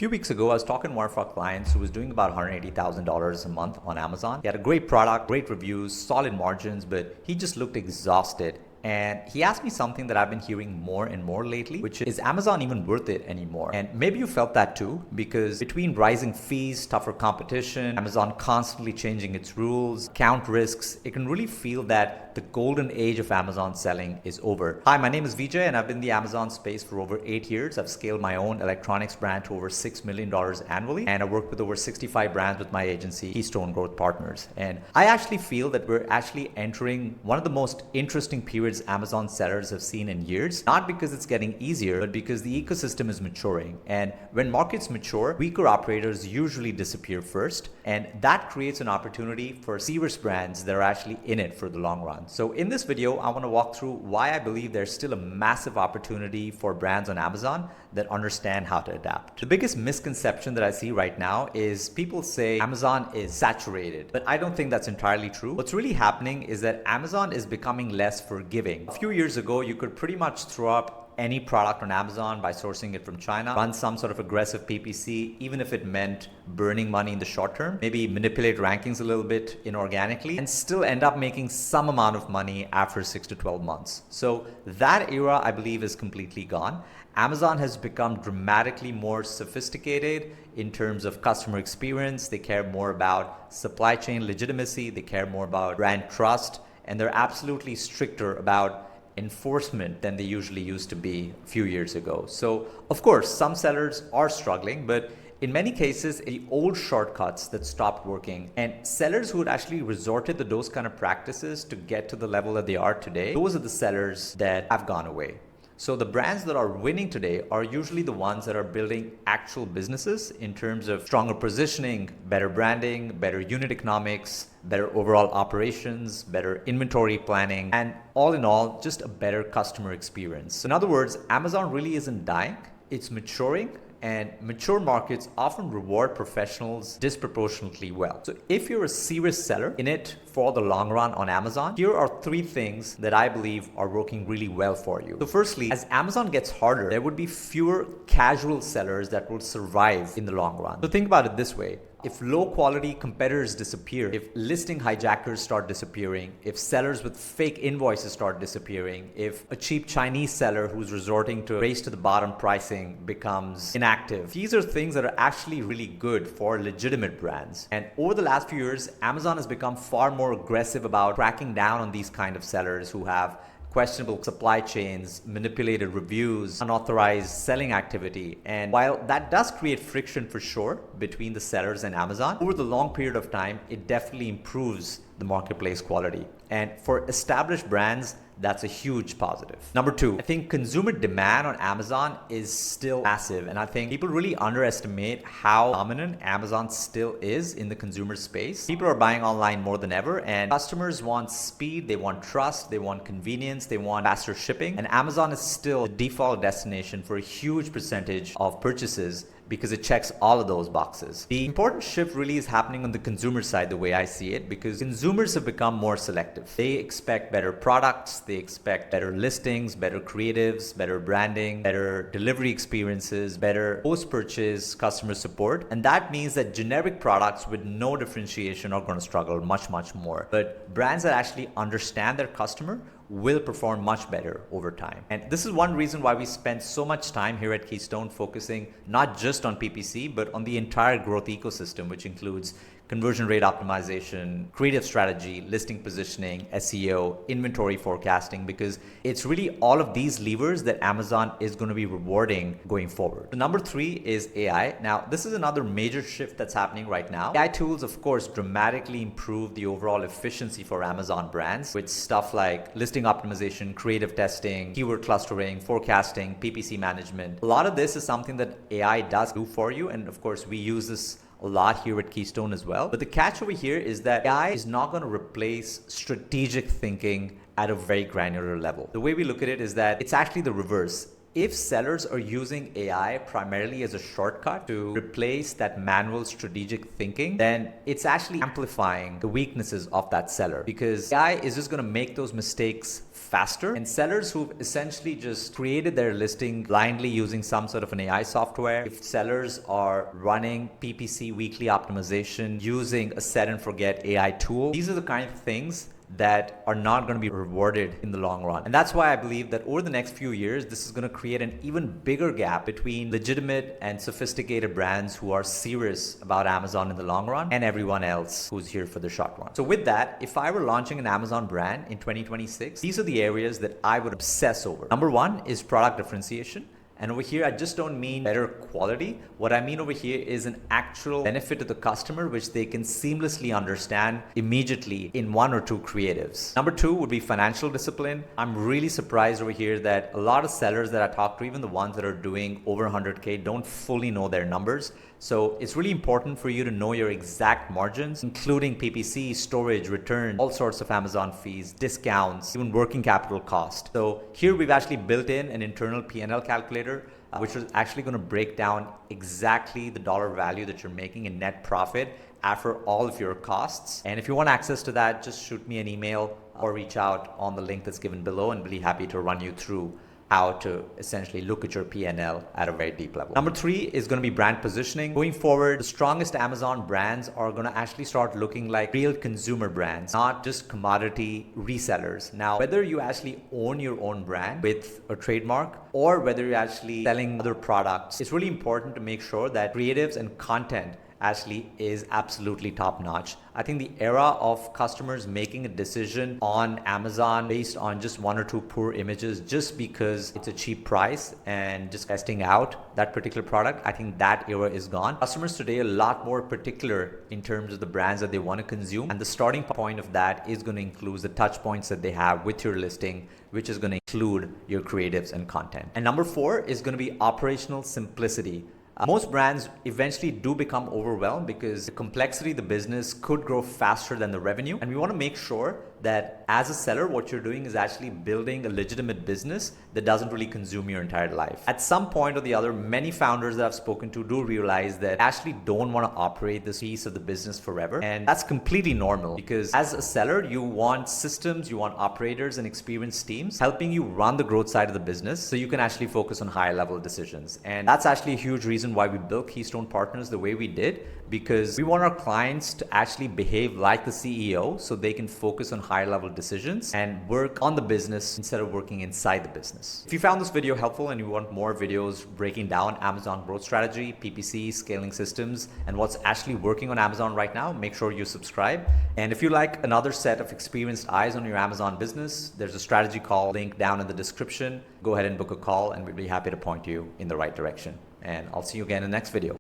few weeks ago, I was talking to one of our clients who was doing about $180,000 a month on Amazon. He had a great product, great reviews, solid margins, but he just looked exhausted. And he asked me something that I've been hearing more and more lately, which is Amazon even worth it anymore? And maybe you felt that too, because between rising fees, tougher competition, Amazon constantly changing its rules, account risks, it can really feel that the golden age of Amazon selling is over. Hi, my name is Vijay, and I've been in the Amazon space for over 8 years. I've scaled my own electronics brand to over $6 million annually, and I work with over 65 brands with my agency, Keystone Growth Partners. And I actually feel that we're actually entering one of the most interesting periods Amazon sellers have seen in years, not because it's getting easier, but because the ecosystem is maturing. And when markets mature, weaker operators usually disappear first, and that creates an opportunity for serious brands that are actually in it for the long run. So in this video, I want to walk through why I believe there's still a massive opportunity for brands on Amazon that understand how to adapt. The biggest misconception that I see right now is people say Amazon is saturated, but I don't think that's entirely true. What's really happening is that Amazon is becoming less forgiving. A few years ago, you could pretty much throw up any product on Amazon by sourcing it from China, run some sort of aggressive PPC, even if it meant burning money in the short term, maybe manipulate rankings a little bit inorganically, and still end up making some amount of money after 6 to 12 months. So that era, I believe, is completely gone. Amazon has become dramatically more sophisticated in terms of customer experience. They care more about supply chain legitimacy. They care more about brand trust, and they're absolutely stricter about enforcement than they usually used to be a few years ago. So, of course, some sellers are struggling, but in many cases, the old shortcuts that stopped working, and sellers who had actually resorted to those kind of practices to get to the level that they are today, those are the sellers that have gone away. So the brands that are winning today are usually the ones that are building actual businesses in terms of stronger positioning, better branding, better unit economics, better overall operations, better inventory planning, and all in all, just a better customer experience. In other words, Amazon really isn't dying, it's maturing. And mature markets often reward professionals disproportionately well. So if you're a serious seller in it for the long run on Amazon, here are 3 things that I believe are working really well for you. So firstly, as Amazon gets harder, there would be fewer casual sellers that will survive in the long run. So think about it this way. If low quality competitors disappear, if listing hijackers start disappearing, if sellers with fake invoices start disappearing, if a cheap Chinese seller who's resorting to race to the bottom pricing becomes inactive, these are things that are actually really good for legitimate brands. And over the last few years, Amazon has become far more aggressive about cracking down on these kind of sellers who have questionable supply chains, manipulated reviews, unauthorized selling activity. And while that does create friction for sure between the sellers and Amazon, over the long period of time, it definitely improves the marketplace quality. And for established brands, that's a huge positive. Number 2, I think consumer demand on Amazon is still massive. And I think people really underestimate how dominant Amazon still is in the consumer space. People are buying online more than ever, and customers want speed, they want trust, they want convenience, they want faster shipping. And Amazon is still the default destination for a huge percentage of purchases because it checks all of those boxes. The important shift really is happening on the consumer side, the way I see it, because consumers have become more selective. They expect better products, they expect better listings, better creatives, better branding, better delivery experiences, better post-purchase customer support. And that means that generic products with no differentiation are going to struggle much more. But brands that actually understand their customer will perform much better over time. And this is one reason why we spend so much time here at Keystone focusing not just on PPC, but on the entire growth ecosystem, which includes conversion rate optimization, creative strategy, listing positioning, SEO, inventory forecasting, because it's really all of these levers that Amazon is going to be rewarding going forward. So number 3 is AI. Now, this is another major shift that's happening right now. AI tools, of course, dramatically improve the overall efficiency for Amazon brands with stuff like listing optimization, creative testing, keyword clustering, forecasting, PPC management. A lot of this is something that AI does do for you. And of course, we use this a lot here at Keystone as well. But the catch over here is that AI is not going to replace strategic thinking at a very granular level. The way we look at it is that it's actually the reverse. If sellers are using AI primarily as a shortcut to replace that manual strategic thinking, then it's actually amplifying the weaknesses of that seller, because AI is just going to make those mistakes faster. And sellers who've essentially just created their listing blindly using some sort of an AI software, if sellers are running PPC weekly optimization using a set and forget AI tool, these are the kind of things that are not going to be rewarded in the long run. And that's why I believe that over the next few years, this is going to create an even bigger gap between legitimate and sophisticated brands who are serious about Amazon in the long run and everyone else who's here for the short run. So with that, if I were launching an Amazon brand in 2026, these are the areas that I would obsess over. Number one is product differentiation. And over here, I just don't mean better quality. What I mean over here is an actual benefit to the customer, which they can seamlessly understand immediately in one or two creatives. Number two would be financial discipline. I'm really surprised over here that a lot of sellers that I talk to, even the ones that are doing over 100K, don't fully know their numbers. So it's really important for you to know your exact margins, including PPC, storage, return, all sorts of Amazon fees, discounts, even working capital cost. So here we've actually built in an internal P&L calculator, which is actually going to break down exactly the dollar value that you're making in net profit after all of your costs. And if you want access to that, just shoot me an email or reach out on the link that's given below, and really happy to run you through how to essentially look at your P&L at a very deep level. Number three is going to be brand positioning. Going forward, the strongest Amazon brands are going to actually start looking like real consumer brands, not just commodity resellers. Now, whether you actually own your own brand with a trademark or whether you're actually selling other products, it's really important to make sure that creatives and content actually is absolutely top notch. I think the era of customers making a decision on Amazon based on just one or two poor images just because it's a cheap price and just testing out that particular product, I think that era is gone. Customers today are a lot more particular in terms of the brands that they want to consume, and the starting point of that is going to include the touch points that they have with your listing, which is going to include your creatives and content. And number four is going to be operational simplicity. Most brands eventually do become overwhelmed because the complexity of the business could grow faster than the revenue. And we want to make sure that as a seller, what you're doing is actually building a legitimate business that doesn't really consume your entire life. At some point or the other, many founders that I've spoken to do realize that they actually don't want to operate this piece of the business forever. And that's completely normal, because as a seller, you want systems, you want operators and experienced teams helping you run the growth side of the business so you can actually focus on higher level decisions. And that's actually a huge reason why we built Keystone Partners the way we did, because we want our clients to actually behave like the CEO so they can focus on higher level decisions and work on the business instead of working inside the business. If you found this video helpful and you want more videos breaking down Amazon growth strategy, PPC, scaling systems, and what's actually working on Amazon right now, make sure you subscribe. And if you like another set of experienced eyes on your Amazon business, there's a strategy call link down in the description. Go ahead and book a call and we'll be happy to point you in the right direction. And I'll see you again in the next video.